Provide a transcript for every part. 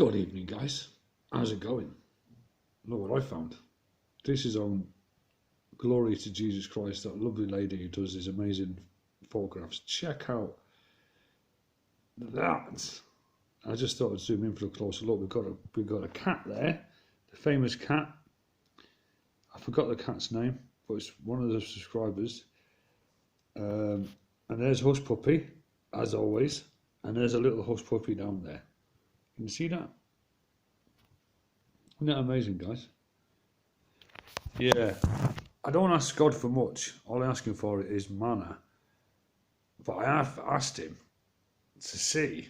Good evening, guys. How's it going? Look what I found. This is on Glory to Jesus Christ, that lovely lady who does these amazing photographs. Check out that. I just thought I'd zoom in for a closer look. We've got a cat there, the famous cat. I forgot the cat's name, but it's one of the subscribers. And there's Hush Puppy, as always. And there's a little Hush Puppy down there. Can you see that? Isn't that amazing, guys? Yeah. I don't ask God for much. All I ask him for is manna. But I have asked him to see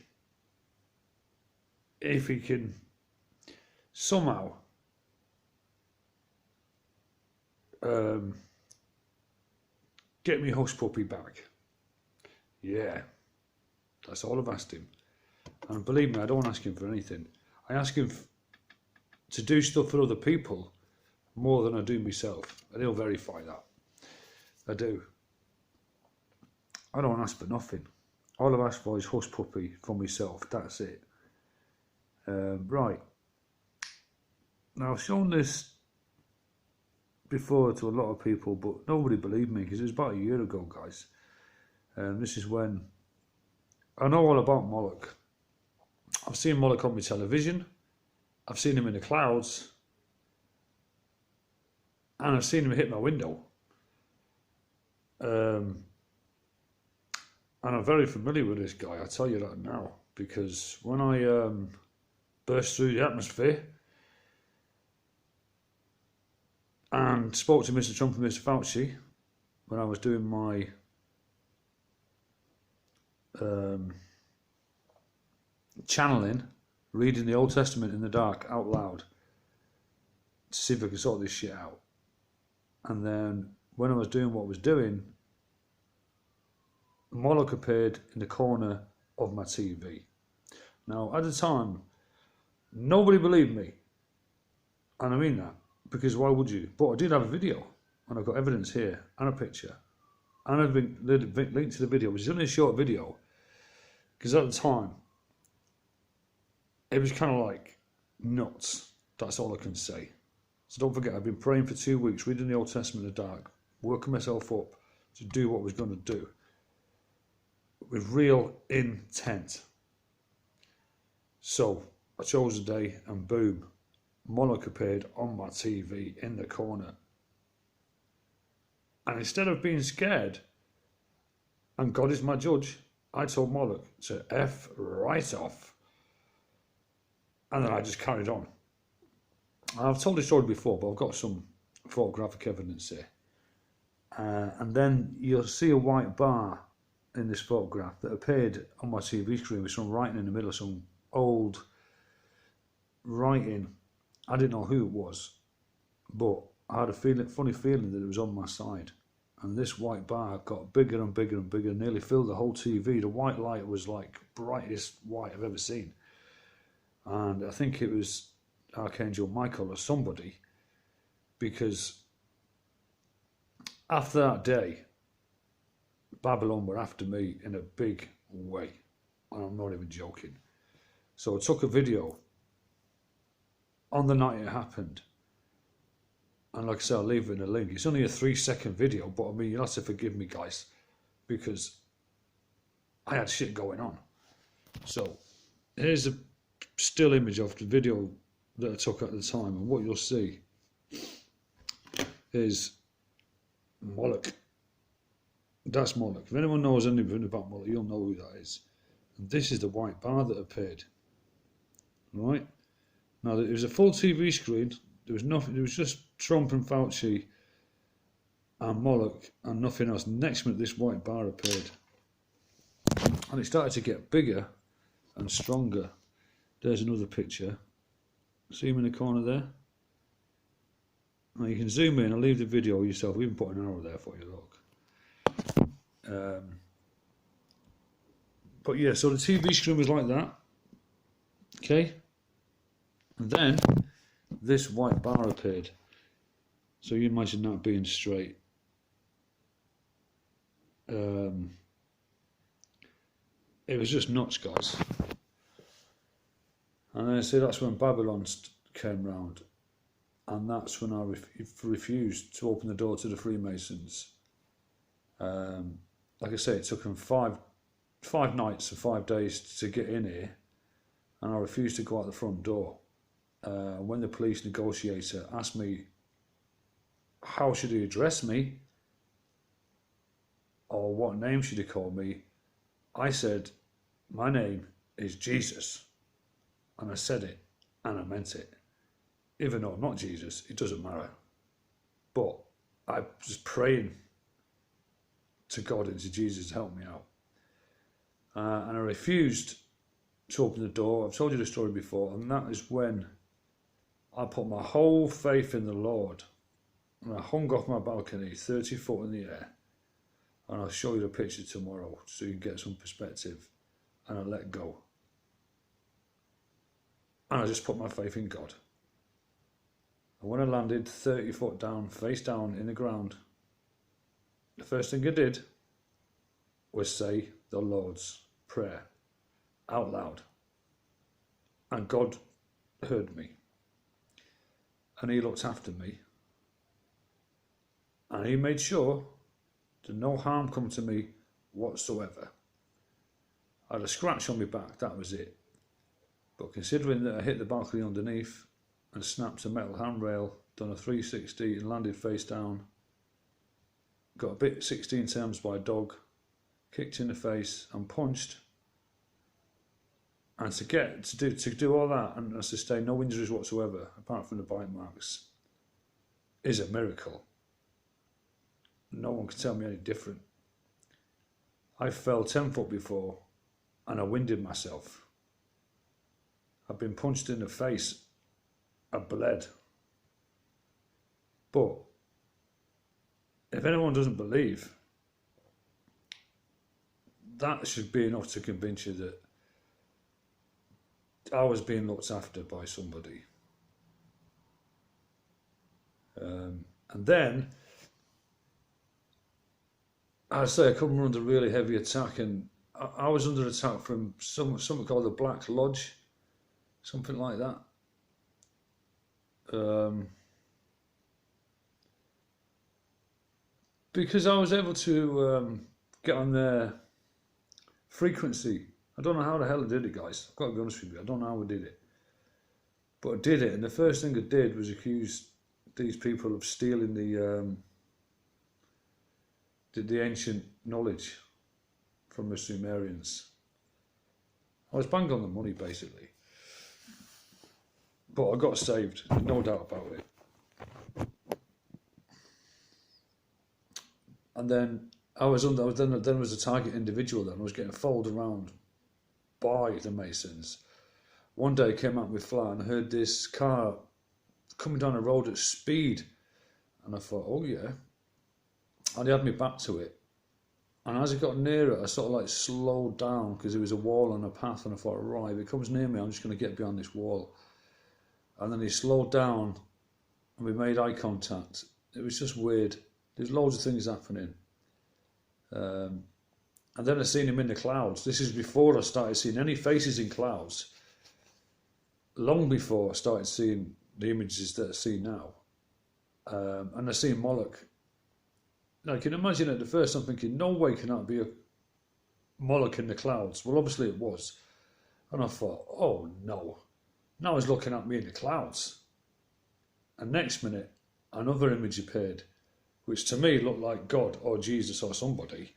if he can somehow get me Hush Puppy back. Yeah. That's all I've asked him. And believe me, I don't ask him for anything. I ask him to do stuff for other people more than I do myself. And he'll verify that. I do. I don't ask for nothing. All I've asked for is Hush Puppy for myself. That's it. Right. Now, I've shown this before to a lot of people, but nobody believed me because it was about a year ago, guys. This is when I know all about Moloch. I've seen Moloch on my television. I've seen him in the clouds. And I've seen him hit my window. And I'm very familiar with this guy, I'll tell you that now. Because when I burst through the atmosphere and spoke to Mr. Trump and Mr. Fauci when I was doing my channeling, reading the Old Testament in the dark out loud to see if I could sort this shit out. And then when I was doing what I was doing, Moloch appeared in the corner of my TV. Now, at the time, nobody believed me. And I mean that, because why would you? But I did have a video, and I've got evidence here, and a picture. And I've been linked to the video, which is only a short video, because at the time, it was kind of like nuts. That's all I can say. So don't forget, I've been praying for 2 weeks, reading the Old Testament in the dark, working myself up to do what I was going to do with real intent. So I chose a day, and boom, Moloch appeared on my TV in the corner. And instead of being scared, and God is my judge, I told Moloch to F right off. And then I just carried on. I've told this story before, but I've got some photographic evidence here. And then you'll see a white bar in this photograph that appeared on my TV screen with some writing in the middle, some old writing. I didn't know who it was, but I had a funny feeling that it was on my side. And this white bar got bigger and bigger and bigger, nearly filled the whole TV. The white light was like brightest white I've ever seen. And I think it was Archangel Michael or somebody, because after that day, Babylon were after me in a big way, and I'm not even joking. So I took a video on the night it happened, and like I said, I'll leave it in a link. It's only a 3-second video, but I mean, you'll have to forgive me, guys, because I had shit going on. So here's a still image of the video that I took at the time, and what you'll see is Moloch. That's Moloch. If anyone knows anything about Moloch, you'll know who that is. And this is the white bar that appeared. Right? Now, it was a full TV screen. There was nothing. It was just Trump and Fauci and Moloch and nothing else. Next minute, this white bar appeared, and it started to get bigger and stronger. There's another picture. See him in the corner there? Now you can zoom in and leave the video yourself. We even put an arrow there for you, look. But yeah, so the TV screen was like that. Okay? And then this white bar appeared. So you imagine that being straight. It was just nuts, guys. And then say that's when Babylon came round, and that's when I refused to open the door to the Freemasons. Like I say, it took them five nights and 5 days to get in here, and I refused to go out the front door. When the police negotiator asked me how should he address me, or what name should he call me, I said, my name is Jesus. And I said it, and I meant it. Even though I'm not Jesus, it doesn't matter. But I was praying to God and to Jesus to help me out. And I refused to open the door. I've told you the story before, and that is when I put my whole faith in the Lord. And I hung off my balcony 30 foot in the air. And I'll show you the picture tomorrow so you can get some perspective. And I let go. And I just put my faith in God. And when I landed 30 foot down, face down in the ground, the first thing I did was say the Lord's Prayer out loud. And God heard me. And he looked after me. And he made sure that no harm come to me whatsoever. I had a scratch on my back, that was it. But considering that I hit the balcony underneath and snapped a metal handrail, done a 360 and landed face down, got a bit 16 times by a dog, kicked in the face and punched, and to do all that and sustain no injuries whatsoever apart from the bite marks is a miracle. No one can tell me any different. I fell 10 foot before and I winded myself. I've been punched in the face. I bled. But if anyone doesn't believe, that should be enough to convince you that I was being looked after by somebody. And then I say I come under really heavy attack, and I was under attack from something called the Black Lodge, something like that. Because I was able to get on their frequency. I don't know how the hell I did it, guys. I've got to be honest with you. I don't know how I did it. But I did it, and the first thing I did was accuse these people of stealing the ancient knowledge from the Sumerians. I was banged on the money, basically. But I got saved, no doubt about it. And then I was a target individual. Then I was getting followed around by the Masons. One day I came out with flat and I heard this car coming down the road at speed, and I thought, oh yeah. And he had me back to it. And as it got nearer, I sort of like slowed down because there was a wall and a path, and I thought, right, if it comes near me, I'm just going to get behind this wall. And then he slowed down and we made eye contact. It was just weird. There's loads of things happening. And then I seen him in the clouds. This is before I started seeing any faces in clouds. Long before I started seeing the images that I see now. And I seen Moloch. Now, you can imagine at the first I'm thinking, no way can that be a Moloch in the clouds. Well, obviously it was. And I thought, oh no. Now he's looking at me in the clouds. And next minute, another image appeared, which to me looked like God or Jesus or somebody,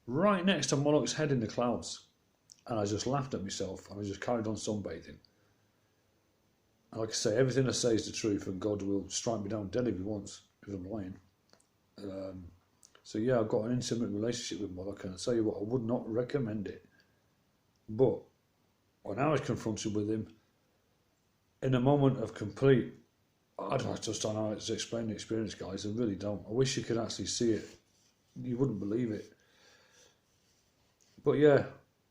right next to Moloch's head in the clouds. And I just laughed at myself and I just carried on sunbathing. And like I say, everything I say is the truth, and God will strike me down dead if he wants, if I'm lying. So yeah, I've got an intimate relationship with Moloch, and I tell you what, I would not recommend it. But when I was confronted with him, in a moment of complete, I just don't know how to explain the experience, guys. I really don't. I wish you could actually see it. You wouldn't believe it. But yeah,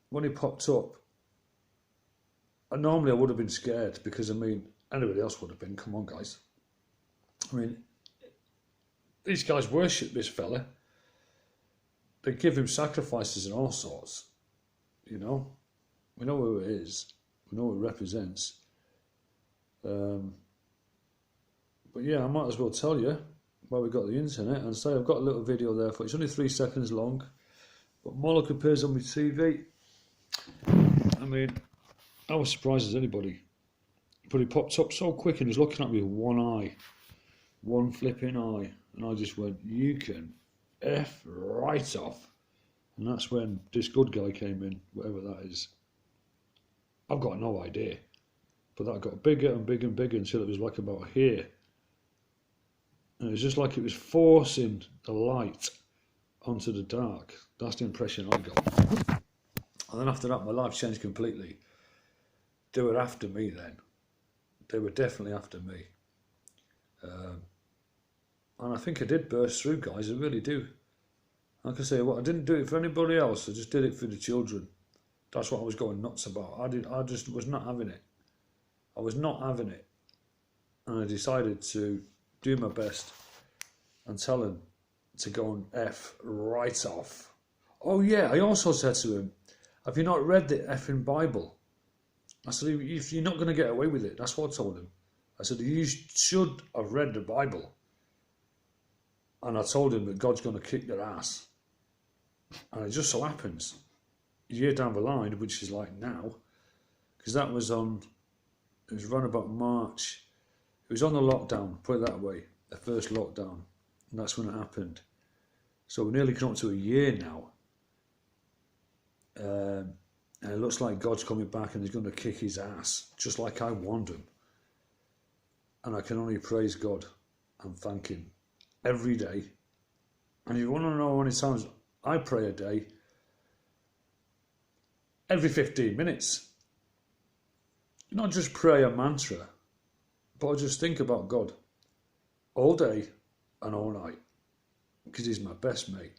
when he popped up, normally I would have been scared because, I mean, anybody else would have been. Come on, guys. I mean, these guys worship this fella. They give him sacrifices and all sorts. You know, we know who it is. We know what it represents. But yeah, I might as well tell you where we got the internet and say I've got a little video there for it's only 3 seconds long. But Moloch appears on my TV. I mean, I was surprised as anybody. But he popped up so quick and he was looking at me with one eye. One flipping eye. And I just went, you can F right off. And that's when this good guy came in, whatever that is. I've got no idea. But that got bigger and bigger and bigger until it was like about here. And it was just like it was forcing the light onto the dark. That's the impression I got. And then after that, my life changed completely. They were after me then. They were definitely after me. And I think I did burst through, guys. I really do. Like I say, I didn't do it for anybody else. I just did it for the children. That's what I was going nuts about. I just was not having it. I was not having it. And I decided to do my best and tell him to go and F right off. Oh yeah, I also said to him, have you not read the effing Bible? I said, if you're not going to get away with it, that's what I told him. I said, you should have read the Bible. And I told him that God's going to kick your ass. And it just so happens, a year down the line, which is like now, because that was on, it was around about March. It was on the lockdown, put it that way, the first lockdown. And that's when it happened. So we're nearly come up to a year now. And it looks like God's coming back and he's going to kick his ass, just like I warned him. And I can only praise God and thank him every day. And if you want to know how many times I pray a day, every 15 minutes. Not just pray a mantra, but I just think about God all day and all night, because he's my best mate.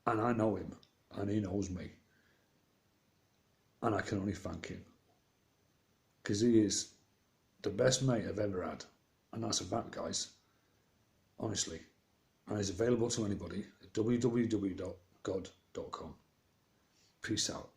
And I know him, and he knows me. And I can only thank him, because he is the best mate I've ever had. And that's a fact, guys. Honestly. And it's available to anybody at www.god.com. Peace out.